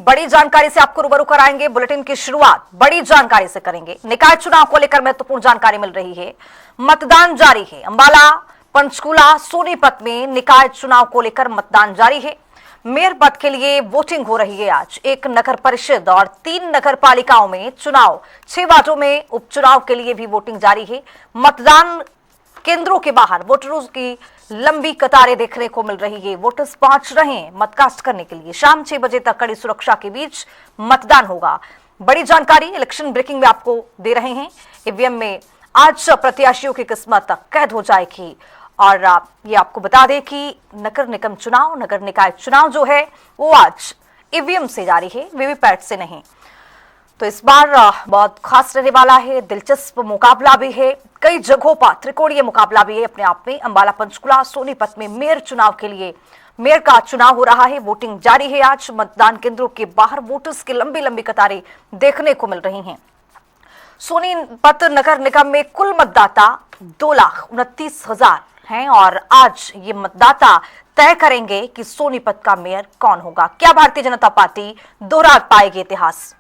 बड़ी जानकारी से आपको रूबरू कराएंगे। बुलेटिन की शुरुआत बड़ी जानकारी से करेंगे। निकाय चुनाव को लेकर महत्वपूर्ण जानकारी मिल रही है। मतदान जारी है। अंबाला, पंचकूला, सोनीपत में निकाय चुनाव को लेकर मतदान जारी है। मेयर पद के लिए वोटिंग हो रही है। आज एक नगर परिषद और 3 नगर पालिकाओं में चुनाव, 6 वार्डों में उपचुनाव के लिए भी वोटिंग जारी है। मतदान केंद्रों के बाहर वोटरों की लंबी कतारें देखने को मिल रही है। वोटर्स पहुंच रहे हैं मतकास्ट करने के लिए। शाम 6 बजे तक कड़ी सुरक्षा के बीच मतदान होगा। बड़ी जानकारी इलेक्शन ब्रेकिंग में आपको दे रहे हैं। ईवीएम में आज प्रत्याशियों की किस्मत कैद हो जाएगी। और ये आपको बता दें कि नगर निगम चुनाव, नगर निकाय चुनाव जो है वो आज ईवीएम से जारी है, वीवीपैट से नहीं। तो इस बार बहुत खास रहने वाला है। दिलचस्प मुकाबला भी है। कई जगहों पर त्रिकोणीय मुकाबला भी है अपने आप में। अंबाला, पंचकुला, सोनीपत में मेयर चुनाव के लिए मेयर का चुनाव हो रहा है। वोटिंग जारी है। आज मतदान केंद्रों के बाहर वोटर्स की लंबी लंबी कतारें देखने को मिल रही हैं। सोनीपत नगर निगम में कुल मतदाता 2,29,000 हैं और आज ये मतदाता तय करेंगे कि सोनीपत का मेयर कौन होगा। क्या भारतीय जनता पार्टी दोहरा पाएगी इतिहास?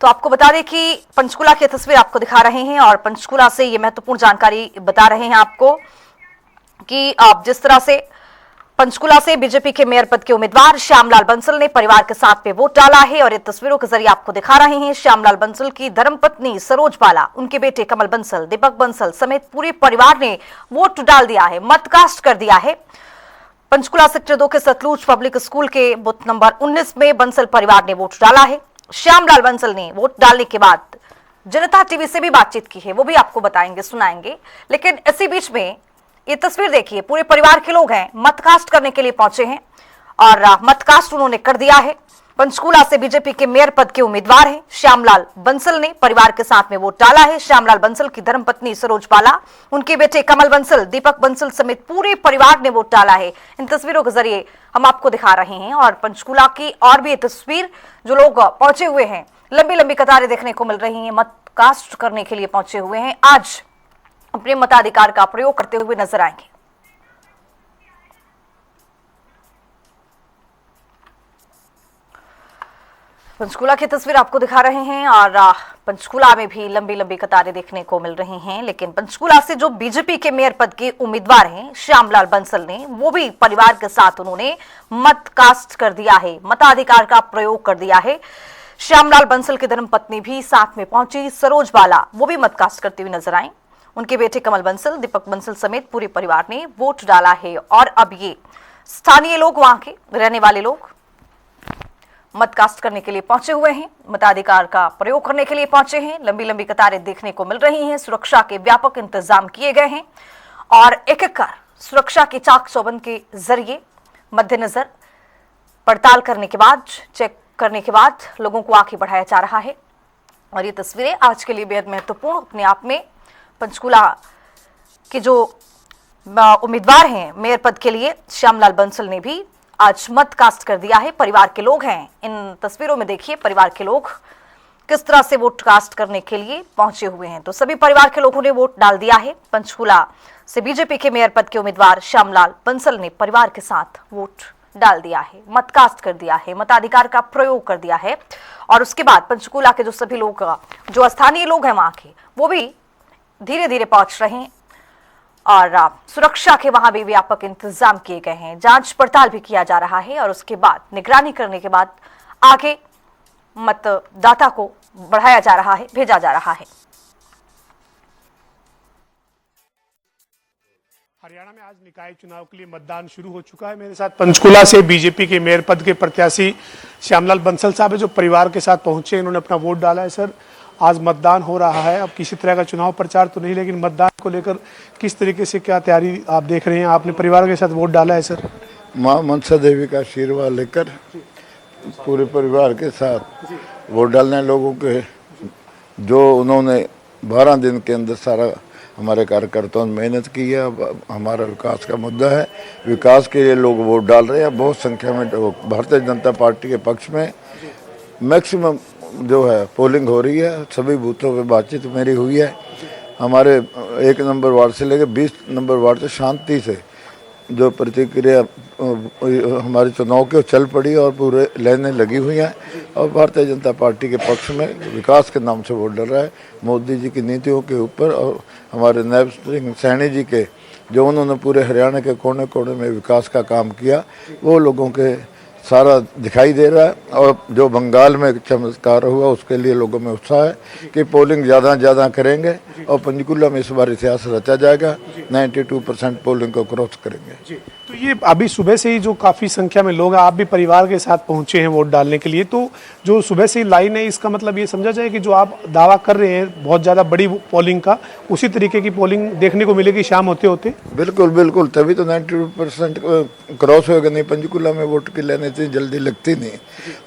तो आपको बता दें कि पंचकुला की तस्वीर आपको दिखा रहे हैं और पंचकुला से ये महत्वपूर्ण जानकारी बता रहे हैं आपको कि आप जिस तरह से पंचकुला से बीजेपी के मेयर पद के उम्मीदवार श्यामलाल बंसल ने परिवार के साथ में वोट डाला है और ये तस्वीरों के जरिए आपको दिखा रहे हैं। श्यामलाल बंसल की धर्मपत्नी सरोज बाला, उनके बेटे कमल बंसल, दीपक बंसल समेत पूरे परिवार ने वोट डाल दिया है, मतकास्ट कर दिया है। पंचकुला सेक्टर 2 के सतलुज पब्लिक स्कूल के बूथ नंबर 19 में बंसल परिवार ने वोट डाला है। श्यामलाल बंसल ने वोट डालने के बाद जनता टीवी से भी बातचीत की है, वो भी आपको बताएंगे, सुनाएंगे। लेकिन इसी बीच में ये तस्वीर देखिए, पूरे परिवार के लोग हैं, मतकास्ट करने के लिए पहुंचे हैं और मतकास्ट उन्होंने कर दिया है। पंचकूला से बीजेपी के मेयर पद के उम्मीदवार हैं श्यामलाल बंसल ने परिवार के साथ में वोट डाला है। श्यामलाल बंसल की धर्मपत्नी सरोज बाला, उनके बेटे कमल बंसल, दीपक बंसल समेत पूरे परिवार ने वोट डाला है। इन तस्वीरों के जरिए हम आपको दिखा रहे हैं। और पंचकूला की और भी ये तस्वीर, जो लोग पहुंचे हुए हैं, लंबी लंबी कतारें देखने को मिल रही हैं, मतकास्ट करने के लिए पहुंचे हुए हैं, आज अपने मताधिकार का प्रयोग करते हुए नजर आएंगे। पंचकूला की तस्वीर आपको दिखा रहे हैं और पंचकूला में भी लंबी लंबी कतारें देखने को मिल रही हैं। लेकिन पंचकूला से जो बीजेपी के मेयर पद के उम्मीदवार हैं श्यामलाल बंसल ने, वो भी परिवार के साथ उन्होंने मत कास्ट कर दिया है, मताधिकार का प्रयोग कर दिया है। श्यामलाल बंसल की धर्मपत्नी भी साथ में पहुंची, सरोज बाला, वो भी मत कास्ट करती हुई नजर आई। उनके बेटे कमल बंसल, दीपक बंसल समेत पूरे परिवार ने वोट डाला है। और अब ये स्थानीय लोग, वहां के रहने वाले लोग मतकास्ट करने के लिए पहुंचे हुए हैं, मताधिकार का प्रयोग करने के लिए पहुंचे हैं। लंबी लंबी कतारें देखने को मिल रही हैं। सुरक्षा के व्यापक इंतजाम किए गए हैं और एक एक कर सुरक्षा की चाक चौबंद के जरिए मद्देनजर पड़ताल करने के बाद, चेक करने के बाद लोगों को आगे बढ़ाया जा रहा है। और ये तस्वीरें आज के लिए बेहद महत्वपूर्ण अपने आप में। पंचकूला के जो उम्मीदवार हैं मेयर पद के लिए, श्यामलाल बंसल ने भी आज मत कास्ट कर दिया है। परिवार के लोग हैं, इन तस्वीरों में देखिए परिवार के लोग किस तरह से वोट कास्ट करने के लिए पहुंचे हुए हैं। तो सभी परिवार के लोगों ने वोट डाल दिया है। पंचकूला से बीजेपी के मेयर पद के उम्मीदवार श्यामलाल बंसल ने परिवार के साथ वोट डाल दिया है, मतकास्ट कर दिया है, मताधिकार का प्रयोग कर दिया है। और उसके बाद पंचकूला के जो सभी लोग, जो स्थानीय लोग हैं वहां के, वो भी धीरे धीरे पहुंच रहे हैं और सुरक्षा के वहां भी व्यापक इंतजाम किए गए हैं। जांच पड़ताल भी किया जा रहा है और उसके बाद निगरानी करने के बाद आगे मतदाता को बढ़ाया जा रहा है, भेजा जा रहा है। हरियाणा में आज निकाय चुनाव के लिए मतदान शुरू हो चुका है। मेरे साथ पंचकूला से बीजेपी के मेयर पद के प्रत्याशी श्यामलाल बंसल साहब है, जो परिवार के साथ पहुंचे, इन्होंने अपना वोट डाला है। सर, आज मतदान हो रहा है, अब किसी तरह का चुनाव प्रचार तो नहीं, लेकिन मतदान को लेकर किस तरीके से क्या तैयारी आप देख रहे हैं? आपने परिवार के साथ वोट डाला है सर। माँ मनसा देवी का आशीर्वाद लेकर पूरे परिवार के साथ वोट डालने, लोगों के जो उन्होंने 12 दिन के अंदर सारा हमारे कार्यकर्ताओं ने मेहनत की है। अब हमारा विकास का मुद्दा है, विकास के लिए लोग वोट डाल रहे हैं। बहुत संख्या में भारतीय जनता पार्टी के पक्ष में मैक्सिमम जो है पोलिंग हो रही है। सभी बूथों पे बातचीत मेरी हुई है। हमारे 1 नंबर वार्ड से लेकर 20 नंबर वार्ड से शांति से जो प्रतिक्रिया हमारे चुनाव के चल पड़ी और पूरे लाइनें लगी हुई हैं और भारतीय जनता पार्टी के पक्ष में विकास के नाम से वोट डल रहा है मोदी जी की नीतियों के ऊपर और हमारे नायब सिंह सैनी जी के जो उन्होंने पूरे हरियाणा के कोने कोने में विकास का काम किया वो लोगों के सारा दिखाई दे रहा है। और जो बंगाल में चमत्कार हुआ उसके लिए लोगों में उत्साह है कि पोलिंग ज़्यादा करेंगे और पंचकुला में इस बार इतिहास रचा जाएगा। 92% पोलिंग को क्रॉस करेंगे। तो ये अभी सुबह से ही जो काफ़ी संख्या में लोग हैं, आप भी परिवार के साथ पहुंचे हैं वोट डालने के लिए, तो जो सुबह से ही लाइन है इसका मतलब ये समझा जाए कि जो आप दावा कर रहे हैं बहुत ज़्यादा बड़ी पोलिंग का, उसी तरीके की पोलिंग देखने को मिलेगी शाम होते होते? बिल्कुल, तभी तो 92% क्रॉस होगा, नहीं पंचकुला में वोट की लाइन इतनी जल्दी लगती नहीं।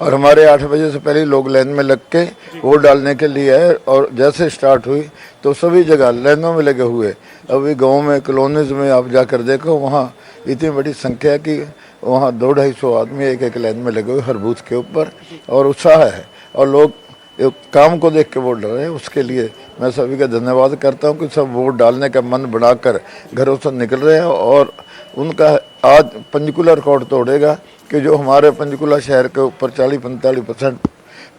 और हमारे 8 बजे से पहले लोग लाइन में लग के वोट डालने के लिए है और जैसे स्टार्ट हुई तो सभी जगह लाइनों में लगे हुए। अभी गाँव में कॉलोनीज में आप जाकर देखो, वहाँ इतनी बड़ी संख्या की वहाँ 200-250 आदमी एक लाइन में लगे हुए हर बूथ के ऊपर और उत्साह है और लोग काम को देख के वोट डाल रहे हैं। उसके लिए मैं सभी का धन्यवाद करता हूँ कि सब वोट डालने का मन बनाकर घरों से निकल रहे हैं और उनका आज पंचकुला रिकॉर्ड तोड़ेगा कि जो हमारे पंचकुला शहर के ऊपर 40-45%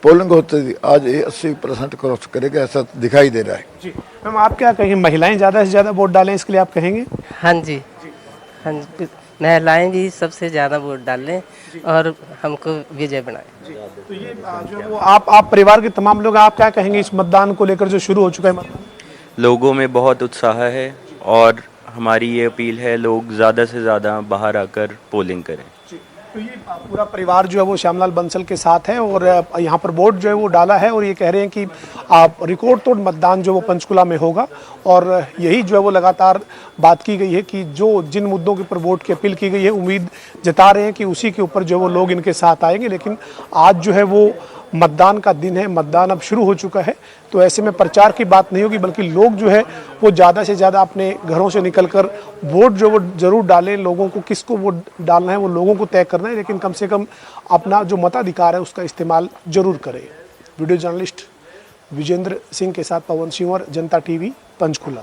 पोलिंग होती थी आज ये 80% क्रॉस करेगा, ऐसा दिखाई दे रहा है। जी मैम, आप क्या कहेंगे, महिलाएं ज़्यादा से ज़्यादा वोट डालें इसके लिए आप कहेंगे? हाँ जी, महिलाएं भी सबसे ज़्यादा वोट डालें और हमको विजय बनाएं। तो ये जो वो आप परिवार के तमाम लोग, आप क्या कहेंगे इस मतदान को लेकर जो शुरू हो चुका है मतदान? लोगों में बहुत उत्साह है और हमारी ये अपील है लोग ज़्यादा से ज़्यादा बाहर आकर पोलिंग करें। तो ये पूरा परिवार जो है वो श्यामलाल बंसल के साथ है और यहाँ पर वोट जो है वो डाला है और ये कह रहे हैं कि आप रिकॉर्ड तोड़ मतदान जो वो पंचकुला में होगा। और यही जो है वो लगातार बात की गई है कि जो जिन मुद्दों के ऊपर वोट की अपील की गई है, उम्मीद जता रहे हैं कि उसी के ऊपर जो है वो लोग इनके साथ आएंगे। लेकिन आज जो है वो मतदान का दिन है, मतदान अब शुरू हो चुका है, तो ऐसे में प्रचार की बात नहीं होगी बल्कि लोग जो है वो ज़्यादा से ज़्यादा अपने घरों से निकलकर वोट जो वो जरूर डालें। लोगों को किसको वोट डालना है वो लोगों को तय करना है, लेकिन कम से कम अपना जो मताधिकार है उसका इस्तेमाल जरूर करें। वीडियो जर्नलिस्ट विजेंद्र सिंह के साथ पवन सिंह, जनता टीवी, पंचकुला।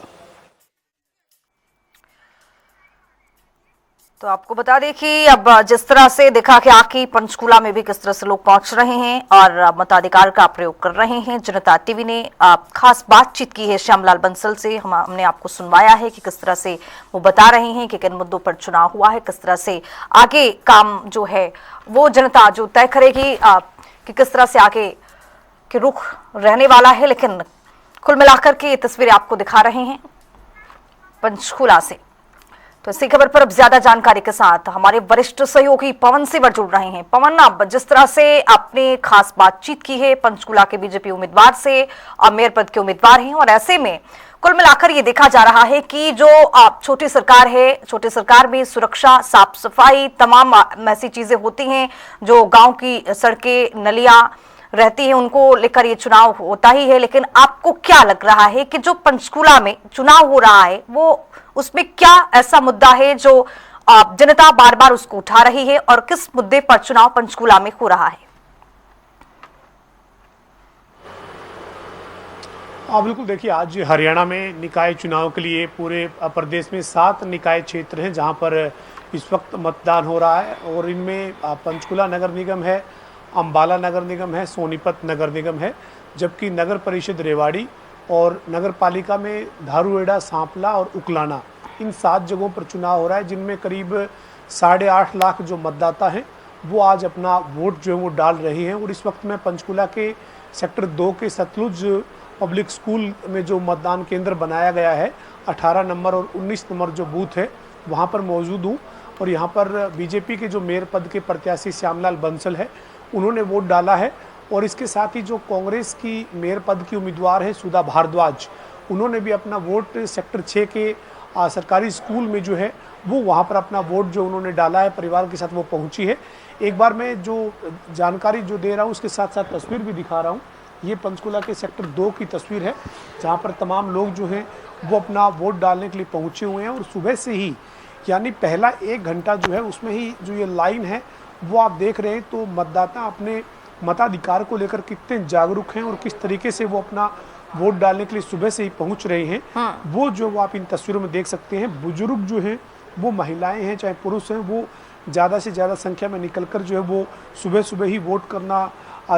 तो आपको बता दें कि अब जिस तरह से देखा कि आके पंचकुला में भी किस तरह से लोग पहुंच रहे हैं और मताधिकार का प्रयोग कर रहे हैं। जनता टीवी ने खास बातचीत की है श्यामलाल बंसल से। हमने आपको सुनवाया है कि किस तरह से वो बता रहे हैं कि किन मुद्दों पर चुनाव हुआ है, किस तरह से आगे काम जो है वो जनता जो तय करेगी कि किस तरह से आगे के रुख रहने वाला है। लेकिन कुल मिलाकर के ये तस्वीरें आपको दिखा रहे हैं पंचकुला से। तो इसी खबर पर अब ज्यादा जानकारी के साथ हमारे वरिष्ठ सहयोगी पवन सिवर जुड़ रहे हैं। पवन, अब जिस तरह से आपने खास बातचीत की है पंचकुला के बीजेपी उम्मीदवार से, अब मेयर पद के उम्मीदवार हैं और ऐसे में कुल मिलाकर ये देखा जा रहा है कि जो छोटी सरकार है, छोटी सरकार में सुरक्षा, साफ सफाई, तमाम ऐसी चीजें होती हैं जो गांव की सड़कें, नलियां रहती है, उनको लेकर ये चुनाव होता ही है। लेकिन आपको क्या लग रहा है कि जो पंचकुला में चुनाव हो रहा है वो उसमें क्या ऐसा मुद्दा है जो जनता बार बार उसको उठा रही है और किस मुद्दे पर चुनाव पंचकुला में हो रहा है? बिल्कुल, देखिए आज हरियाणा में निकाय चुनाव के लिए पूरे प्रदेश में 7 निकाय क्षेत्र हैं जहां पर इस वक्त मतदान हो रहा है और इनमें पंचकुला नगर निगम है, अंबाला नगर निगम है, सोनीपत नगर निगम है, जबकि नगर परिषद रेवाड़ी और नगर पालिका में धारूहेड़ा, सांपला और उकलाना, इन 7 जगहों पर चुनाव हो रहा है, जिनमें करीब 8.5 लाख जो मतदाता हैं वो आज अपना वोट जो है वो डाल रहे हैं। और इस वक्त मैं पंचकुला के सेक्टर 2 के सतलुज पब्लिक स्कूल में जो मतदान केंद्र बनाया गया है, 18 नंबर और 19 नंबर जो बूथ है वहाँ पर मौजूद हूँ। और यहाँ पर बीजेपी के जो मेयर पद के प्रत्याशी श्यामलाल बंसल है उन्होंने वोट डाला है। और इसके साथ ही जो कांग्रेस की मेयर पद की उम्मीदवार है सुधा भारद्वाज, उन्होंने भी अपना वोट सेक्टर 6 के सरकारी स्कूल में जो है वो वहाँ पर अपना वोट जो उन्होंने डाला है, परिवार के साथ वो पहुँची है। एक बार मैं जो जानकारी जो दे रहा हूँ उसके साथ साथ तस्वीर भी दिखा रहा हूँ। ये पंचकुला के सेक्टर 2 की तस्वीर है जहाँ पर तमाम लोग जो हैं वो अपना वोट डालने के लिए पहुँचे हुए हैं। और सुबह से ही, यानी पहला 1 घंटा जो है उसमें ही जो ये लाइन है वो आप देख रहे हैं। तो मतदाता अपने मताधिकार को लेकर कितने जागरूक हैं और किस तरीके से वो अपना वोट डालने के लिए सुबह से ही पहुंच रहे हैं, वो जो वो आप इन तस्वीरों में देख सकते हैं। बुजुर्ग जो हैं वो महिलाएं हैं चाहे पुरुष हैं, वो ज़्यादा से ज़्यादा संख्या में निकलकर जो है वो सुबह सुबह ही वोट करना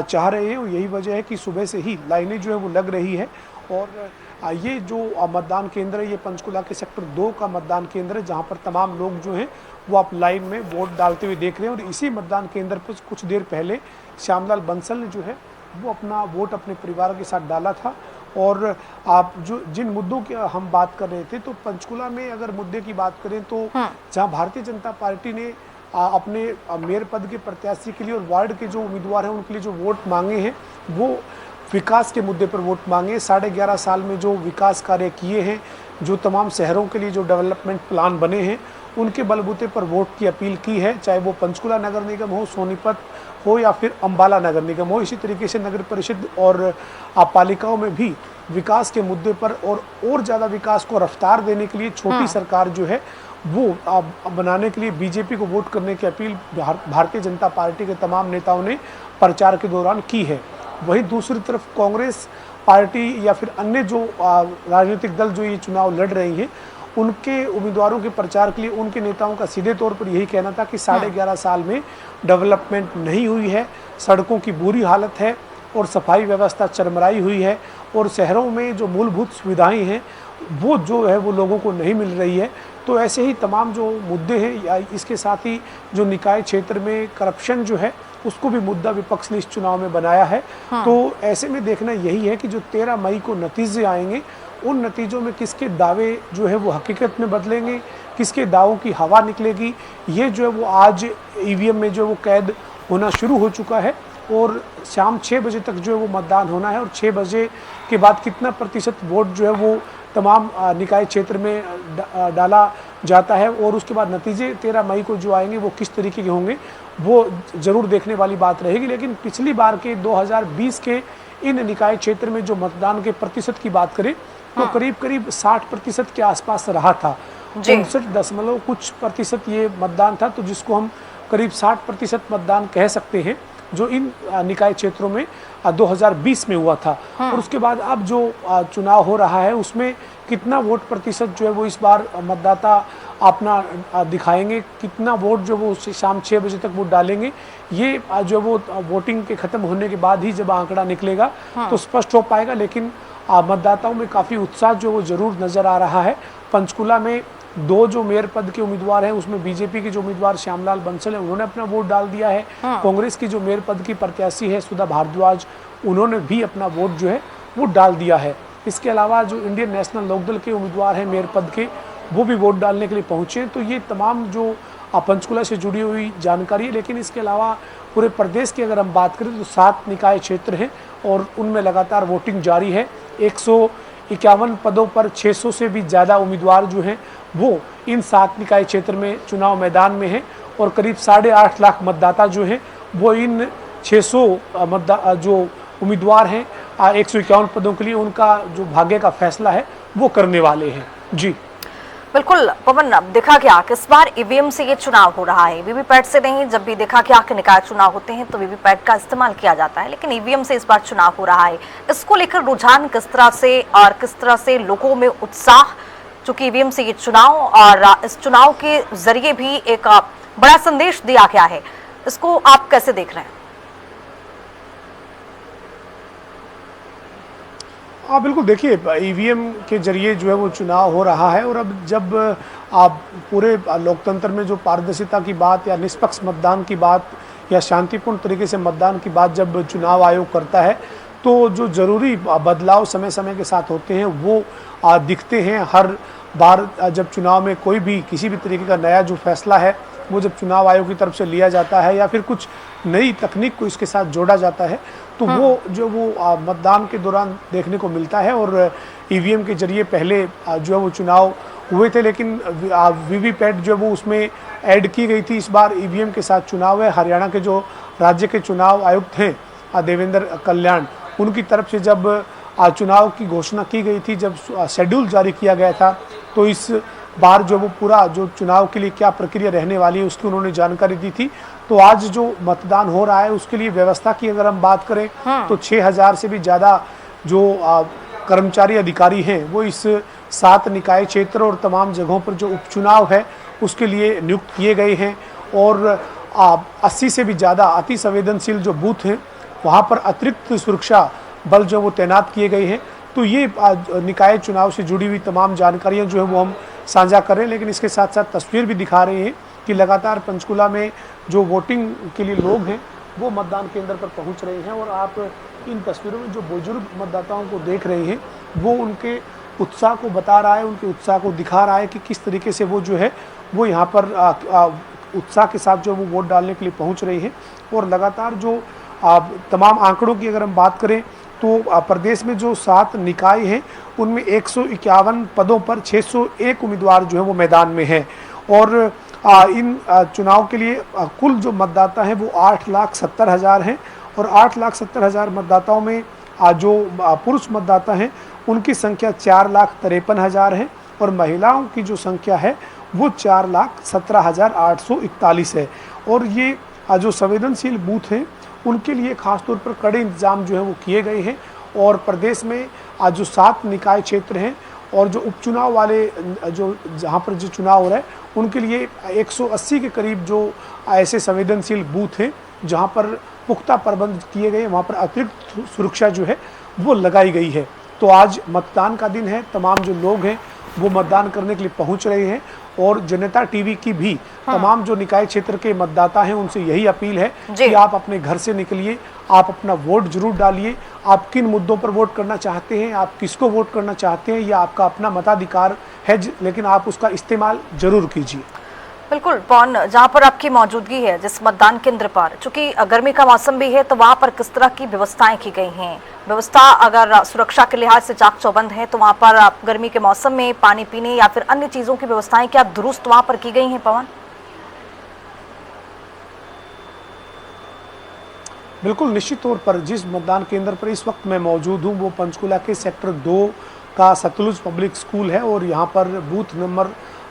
चाह रहे हैं। और यही वजह है कि सुबह से ही लाइनें जो है वो लग रही है। और ये जो मतदान केंद्र है, ये पंचकुला के सेक्टर 2 का मतदान केंद्र है, जहां पर तमाम लोग जो हैं वो आप लाइन में वोट डालते हुए देख रहे हैं। और इसी मतदान केंद्र पर कुछ देर पहले श्यामलाल बंसल ने जो है वो अपना वोट अपने परिवार के साथ डाला था। और आप जो जिन मुद्दों की हम बात कर रहे थे, तो पंचकुला में अगर मुद्दे की बात करें तो जहां भारतीय जनता पार्टी ने अपने मेयर पद के प्रत्याशी के लिए और वार्ड के जो उम्मीदवार हैं उनके लिए जो वोट मांगे हैं, वो विकास के मुद्दे पर वोट मांगे। 11.5 साल में जो विकास कार्य किए हैं, जो तमाम शहरों के लिए जो डेवलपमेंट प्लान बने हैं, उनके बलबूते पर वोट की अपील की है। चाहे वो पंचकुला नगर निगम हो, सोनीपत हो या फिर अम्बाला नगर निगम हो। इसी तरीके से नगर परिषद और पालिकाओं में भी विकास के मुद्दे पर और ज़्यादा विकास को रफ्तार देने के लिए छोटी सरकार जो है वो बनाने के लिए बीजेपी को वोट करने की अपील भारतीय जनता पार्टी के तमाम नेताओं ने प्रचार के दौरान की है। वहीं दूसरी तरफ कांग्रेस पार्टी या फिर अन्य जो राजनीतिक दल जो ये चुनाव लड़ रही हैं, उनके उम्मीदवारों के प्रचार के लिए उनके नेताओं का सीधे तौर पर यही कहना था कि 11.5 साल में डेवलपमेंट नहीं हुई है, सड़कों की बुरी हालत है और सफाई व्यवस्था चरमराई हुई है, और शहरों में जो मूलभूत सुविधाएं हैं वो जो है वो लोगों को नहीं मिल रही है। तो ऐसे ही तमाम जो मुद्दे हैं, या इसके साथ ही जो निकाय क्षेत्र में करप्शन जो है उसको भी मुद्दा विपक्ष ने इस चुनाव में बनाया है। तो ऐसे में देखना यही है कि जो 13 मई को नतीजे आएंगे, उन नतीजों में किसके दावे जो है वो हकीकत में बदलेंगे, किसके दावों की हवा निकलेगी, ये जो है वो आज ईवीएम में जो है वो कैद होना शुरू हो चुका है। और शाम 6 बजे तक जो है वो मतदान होना है, और 6 बजे के बाद कितना प्रतिशत वोट जो है वो तमाम निकाय क्षेत्र में डाला जाता है, और उसके बाद नतीजे 13 मई को जो आएंगे वो किस तरीके के होंगे, वो ज़रूर देखने वाली बात रहेगी। लेकिन पिछली बार के 2020 के इन निकाय क्षेत्र में जो मतदान के प्रतिशत की बात करें तो करीब 60% के आसपास रहा था। 59 कुछ प्रतिशत ये मतदान था, तो जिसको हम करीब 60% मतदान कह सकते हैं जो इन निकाय क्षेत्रों में 2020 में हुआ था। और उसके बाद अब जो चुनाव हो रहा है उसमें कितना वोट प्रतिशत जो है वो इस बार मतदाता अपना दिखाएंगे, कितना वोट जो वो शाम 6 बजे तक वोट डालेंगे, ये जो वो वोटिंग के खत्म होने के बाद ही जब आंकड़ा निकलेगा तो स्पष्ट हो पाएगा। लेकिन मतदाताओं में काफ़ी उत्साह जो वो जरूर नज़र आ रहा है। पंचकुला में 2 जो मेयर पद के उम्मीदवार हैं उसमें बीजेपी के जो उम्मीदवार श्यामलाल बंसल हैं उन्होंने अपना वोट डाल दिया है। कांग्रेस की जो मेयर पद की प्रत्याशी है सुधा भारद्वाज, उन्होंने भी अपना वोट जो है वो डाल दिया है। इसके अलावा जो इंडियन नेशनल लोकदल के उम्मीदवार हैं मेयर पद के, वो भी वोट डालने के लिए पहुँचे। तो ये तमाम जो पंचकुला से जुड़ी हुई जानकारी है। लेकिन इसके अलावा पूरे प्रदेश की अगर हम बात करें तो 7 निकाय क्षेत्र हैं और उनमें लगातार वोटिंग जारी है। 151 पदों पर 600 से भी ज़्यादा उम्मीदवार जो हैं वो इन 7 निकाय क्षेत्र में चुनाव मैदान में हैं, और करीब 8.5 लाख मतदाता जो हैं वो इन 600 जो उम्मीदवार हैं 151 पदों के लिए उनका जो भाग्य का फैसला है वो करने वाले हैं। जी बिल्कुल पवन, अब देखा गया कि इस बार ईवीएम से ये चुनाव हो रहा है, वीवीपैट से नहीं। जब भी देखा गया कि निकाय चुनाव होते हैं तो वीवीपैट का इस्तेमाल किया जाता है, लेकिन ईवीएम से इस बार चुनाव हो रहा है। इसको लेकर रुझान किस तरह से और किस तरह से लोगों में उत्साह, चूंकि ईवीएम से ये चुनाव और इस चुनाव के जरिए भी एक बड़ा संदेश दिया गया है, इसको आप कैसे देख रहे हैं? हाँ बिल्कुल, देखिए ईवीएम के जरिए जो है वो चुनाव हो रहा है। और अब जब आप पूरे लोकतंत्र में जो पारदर्शिता की बात या निष्पक्ष मतदान की बात या शांतिपूर्ण तरीके से मतदान की बात जब चुनाव आयोग करता है, तो जो ज़रूरी बदलाव समय समय के साथ होते हैं वो दिखते हैं। हर बार जब चुनाव में कोई भी किसी भी तरीके का नया जो फैसला है वो जब चुनाव आयोग की तरफ से लिया जाता है या फिर कुछ नई तकनीक को इसके साथ जोड़ा जाता है, तो वो जो वो मतदान के दौरान देखने को मिलता है। और ईवीएम के जरिए पहले जो है वो चुनाव हुए थे, लेकिन वीवीपैट जो है वो उसमें ऐड की गई थी। इस बार ईवीएम के साथ चुनाव है। हरियाणा के जो राज्य के चुनाव आयुक्त हैं देवेंद्र कल्याण, उनकी तरफ से जब चुनाव की घोषणा की गई थी, जब शेड्यूल जारी किया गया था, तो इस बार जो वो पूरा जो चुनाव के लिए क्या प्रक्रिया रहने वाली है उसकी उन्होंने जानकारी दी थी। तो आज जो मतदान हो रहा है उसके लिए व्यवस्था की अगर हम बात करें तो 6000 से भी ज़्यादा जो कर्मचारी अधिकारी हैं वो इस 7 निकाय क्षेत्र और तमाम जगहों पर जो उपचुनाव है उसके लिए नियुक्त किए गए हैं और 80 से भी ज़्यादा अति संवेदनशील जो बूथ हैं वहाँ पर अतिरिक्त सुरक्षा बल जो वो तैनात किए गए हैं। तो ये निकाय चुनाव से जुड़ी हुई तमाम जानकारियाँ जो है वो हम साझा कर रहे हैं, लेकिन इसके साथ साथ तस्वीर भी दिखा रहे हैं कि लगातार पंचकुला में जो वोटिंग के लिए लोग हैं वो मतदान केंद्र पर पहुंच रहे हैं। और आप इन तस्वीरों में जो बुजुर्ग मतदाताओं को देख रहे हैं वो उनके उत्साह को बता रहा है, उनके उत्साह को दिखा रहा है कि किस तरीके से वो जो है वो यहाँ पर उत्साह के साथ जो वो वोट डालने के लिए पहुँच रहे हैं। और लगातार जो तमाम आंकड़ों की अगर हम बात करें तो प्रदेश में जो 7 निकाय हैं उनमें 151 पदों पर 601 उम्मीदवार जो है वो मैदान में हैं। और इन चुनाव के लिए कुल जो मतदाता हैं वो 8,70,000 हैं और 8,70,000 मतदाताओं में जो पुरुष मतदाता हैं उनकी संख्या 4,53,000 है और महिलाओं की जो संख्या है वो 4,17,841 है। और ये जो संवेदनशील बूथ हैं उनके लिए खासतौर पर कड़े इंतजाम जो है वो किए गए हैं। और प्रदेश में आज जो 7 निकाय क्षेत्र हैं और जो उपचुनाव वाले जो जहाँ पर जो चुनाव हो रहा है उनके लिए 180 के करीब जो ऐसे संवेदनशील बूथ हैं जहाँ पर पुख्ता प्रबंध किए गए, वहाँ पर अतिरिक्त सुरक्षा जो है वो लगाई गई है। तो आज मतदान का दिन है, तमाम जो लोग हैं वो मतदान करने के लिए पहुंच रहे हैं। और जनता टीवी की भी तमाम जो निकाय क्षेत्र के मतदाता हैं उनसे यही अपील है कि आप अपने घर से निकलिए, आप अपना वोट जरूर डालिए। आप किन मुद्दों पर वोट करना चाहते हैं, आप किसको वोट करना चाहते हैं, यह आपका अपना मताधिकार है, लेकिन आप उसका इस्तेमाल जरूर कीजिए। बिल्कुल पवन, जहाँ पर आपकी मौजूदगी है जिस मतदान केंद्र पर, चूंकि गर्मी का मौसम भी है तो वहाँ पर किस तरह की व्यवस्थाएं की गई हैं? व्यवस्था अगर सुरक्षा के लिहाज से चाक चौबंद है तो वहाँ पर आप गर्मी के मौसम में पानी पीने या फिर अन्य चीजों की व्यवस्थाएं क्या दुरुस्त वहाँ पर की गई हैं पवन? बिल्कुल, निश्चित तौर पर जिस मतदान केंद्र पर इस वक्त मैं मौजूद हूँ वो पंचकुला के सेक्टर 2 का सतलुज पब्लिक स्कूल है। और यहाँ पर बूथ नंबर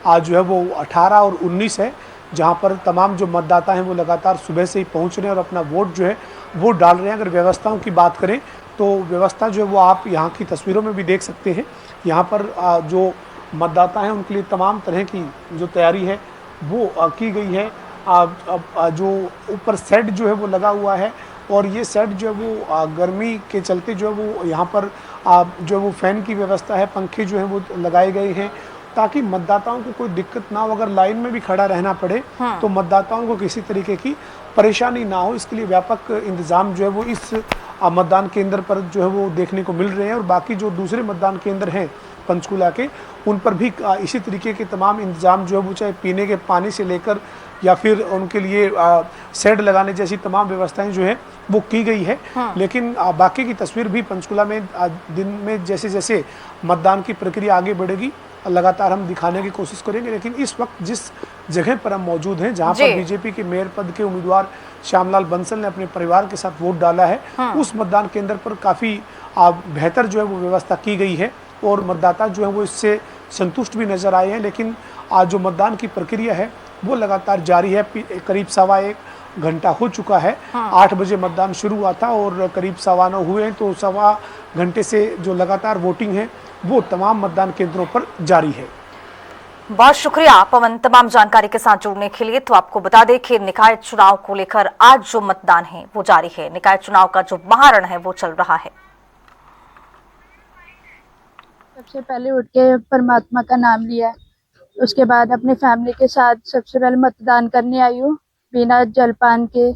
आज जो है वो 18 और 19 है, जहाँ पर तमाम जो मतदाता हैं वो लगातार सुबह से ही पहुँच रहे हैं और अपना वोट जो है वो डाल रहे हैं। अगर व्यवस्थाओं की बात करें तो व्यवस्था जो है वो आप यहाँ की तस्वीरों में भी देख सकते हैं। यहाँ पर जो मतदाता हैं उनके लिए तमाम तरह की जो तैयारी है वो की गई है। जो ऊपर सेट जो है वो लगा हुआ है और ये सेट जो है वो गर्मी के चलते जो है वो यहाँ पर जो वो फैन की व्यवस्था है, पंखे जो हैं वो लगाए गए हैं ताकि मतदाताओं को कोई दिक्कत ना हो। अगर लाइन में भी खड़ा रहना पड़े तो मतदाताओं को किसी तरीके की परेशानी ना हो, इसके लिए व्यापक इंतजाम जो है वो इस मतदान केंद्र पर जो है वो देखने को मिल रहे हैं। और बाकी जो दूसरे मतदान केंद्र हैं पंचकुला के उन पर भी इसी तरीके के तमाम इंतजाम जो है वो चाहे पीने के पानी से लेकर या फिर उनके लिए शेड लगाने जैसी तमाम व्यवस्थाएं जो है वो की गई है। लेकिन बाकी की तस्वीर भी पंचकुला में दिन में जैसे जैसे मतदान की प्रक्रिया आगे बढ़ेगी लगातार हम दिखाने की कोशिश करेंगे। लेकिन इस वक्त जिस जगह पर हम मौजूद हैं जहां पर बीजेपी के मेयर पद के उम्मीदवार श्यामलाल बंसल ने अपने परिवार के साथ वोट डाला है, उस मतदान केंद्र पर काफ़ी बेहतर जो है वो व्यवस्था की गई है और मतदाता जो है वो इससे संतुष्ट भी नजर आए हैं। लेकिन आज जो मतदान की प्रक्रिया है वो लगातार जारी है। करीब 1.25 घंटा हो चुका है। 8 बजे मतदान शुरू हुआ था और करीब 9:15 हुए हैं, तो 1.25 घंटे से जो लगातार वोटिंग है वो तमाम मतदान केंद्रों पर जारी है। बहुत शुक्रिया पवन तमाम जानकारी के साथ जुड़ने के लिए। तो आपको बता दें कि निकाय चुनाव को लेकर आज जो मतदान है वो जारी है। निकाय चुनाव का जो महारण है वो चल रहा है। सबसे पहले उठ के परमात्मा का नाम लिया, उसके बाद अपने फैमिली के साथ सबसे पहले मतदान करने आई हूँ। बिना जलपान के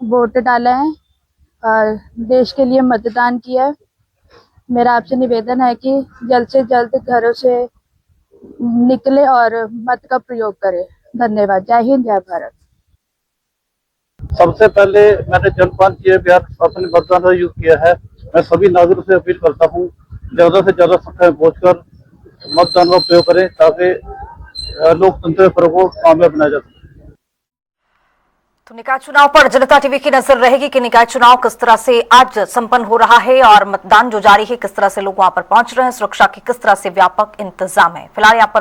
वोट डाला है और देश के लिए मतदान किया है। मेरा आपसे निवेदन है कि जल्द से जल्द घरों से निकले और मत का प्रयोग करें। धन्यवाद। जय हिंद, जय भारत। सबसे पहले मैंने जलपान किए बिहार अपने मतदान का यूज किया है। मैं सभी नागरिकों से अपील करता हूँ ज्यादा से ज्यादा संख्या में पहुंचकर मतदान का प्रयोग करें ताकि लोकतंत्र पर्व को कामयाब बनाया जा सके। तो निकाय चुनाव पर जनता टीवी की नजर रहेगी कि निकाय चुनाव किस तरह से आज संपन्न हो रहा है और मतदान जो जारी है किस तरह से लोग वहां पर पहुंच रहे हैं, सुरक्षा के किस तरह से व्यापक इंतजाम है। फिलहाल यहाँ पर